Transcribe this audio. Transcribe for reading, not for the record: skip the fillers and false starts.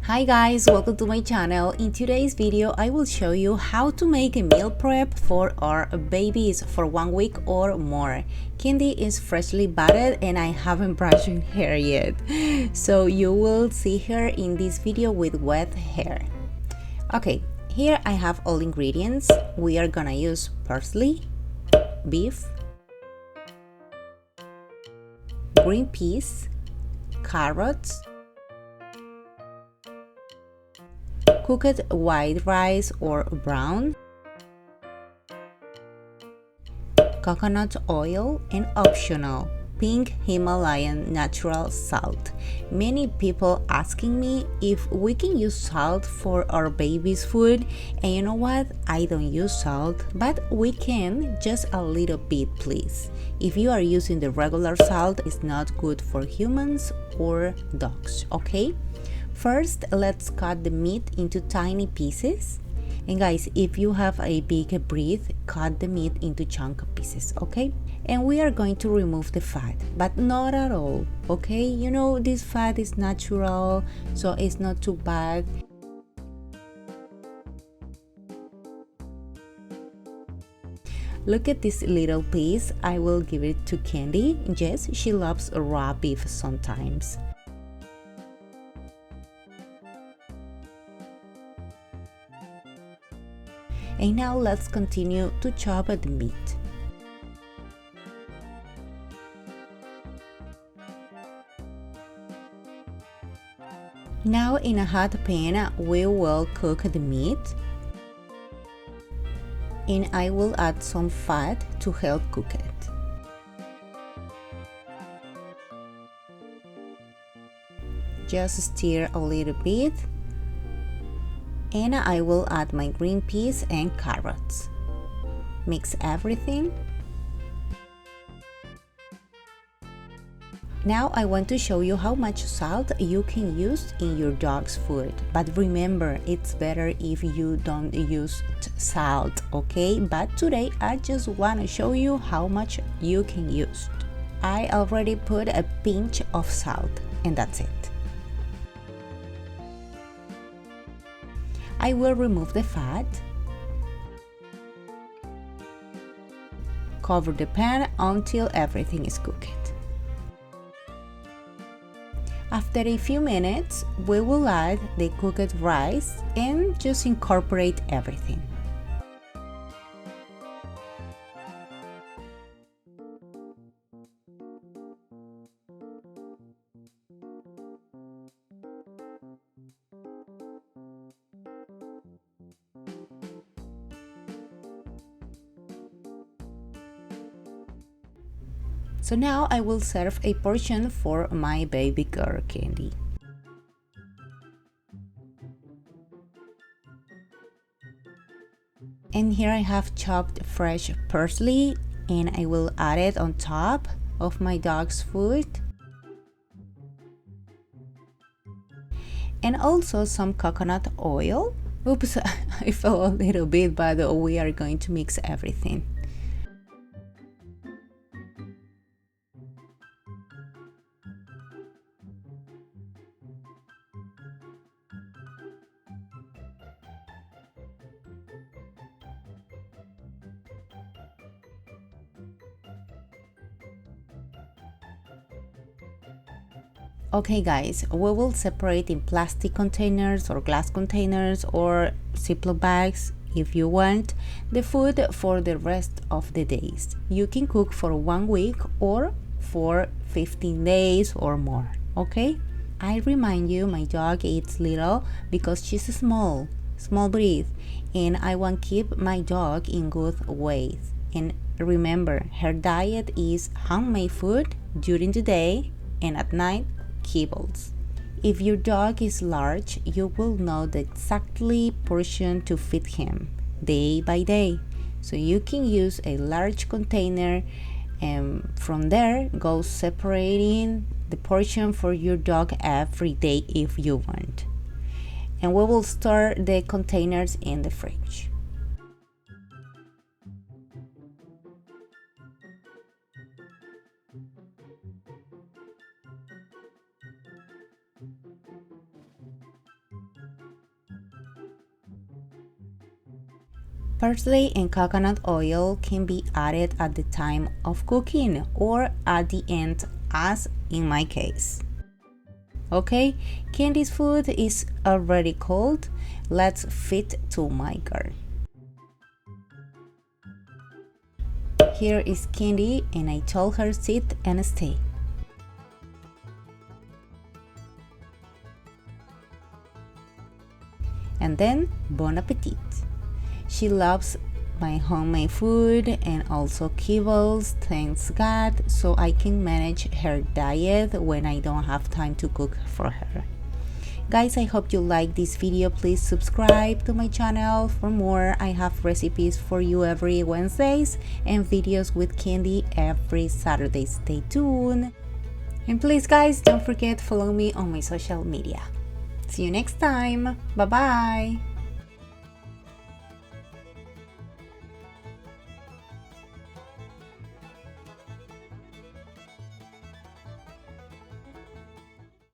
Hi guys, welcome to my channel. In today's video I will show you how to make a meal prep for our babies for 1 week or more. Candy is freshly bathed and I haven't brushed her hair yet, so you will see her in this video with wet hair. Okay, here I have all ingredients. We are gonna use parsley, beef, green peas, carrots, cooked white rice or brown, coconut oil, and optional pink Himalayan natural salt. Many people asking me if we can use salt for our baby's food, and you know what, I don't use salt, but we can, just a little bit please. If you are using the regular salt, it's not good for humans or dogs, okay? First, let's cut the meat into tiny pieces. And guys, if you have a big breath, cut the meat into chunk pieces, okay? And we are going to remove the fat, but not at all, okay? You know, this fat is natural, so it's not too bad. Look at this little piece. I will give it to Candy. Yes, she loves raw beef sometimes. And now let's continue to chop the meat. Now in a hot pan we will cook the meat, and I will add some fat to help cook it. Just stir a little bit, and I will add my green peas and carrots. Mix everything. Now I want to show you how much salt you can use in your dog's food. But remember, it's better if you don't use salt, okay? But today I just want to show you how much you can use. I already put a pinch of salt, and that's it. I will remove the fat, cover the pan until everything is cooked. After a few minutes, we will add the cooked rice and just incorporate everything. So now I will serve a portion for my baby girl Candy. And here I have chopped fresh parsley, and I will add it on top of my dog's food. And also some coconut oil. Oops, I fell a little bit, but we are going to mix everything. Okay guys, we will separate in plastic containers or glass containers or Ziploc bags if you want the food for the rest of the days. You can cook for 1 week or for 15 days or more, okay? I remind you, my dog eats little because she's small breed, and I want to keep my dog in good weight. And remember, her diet is homemade food during the day, and at night kibbles. If your dog is large, you will know the exactly portion to feed him day by day. So you can use a large container, and from there go separating the portion for your dog every day if you want. And we will store the containers in the fridge. Parsley and coconut oil can be added at the time of cooking or at the end, as in my case. Okay, Candy's food is already cold. Let's fit to my girl. Here is Candy, and I told her sit and stay. And then, bon appetit. She loves my homemade food and also kibbles, thanks God, so I can manage her diet when I don't have time to cook for her. Guys, I hope you like this video. Please subscribe to my channel for more. I have recipes for you every Wednesdays and videos with Candy every Saturday. Stay tuned. And please guys, don't forget to follow me on my social media. See you next time. Bye bye.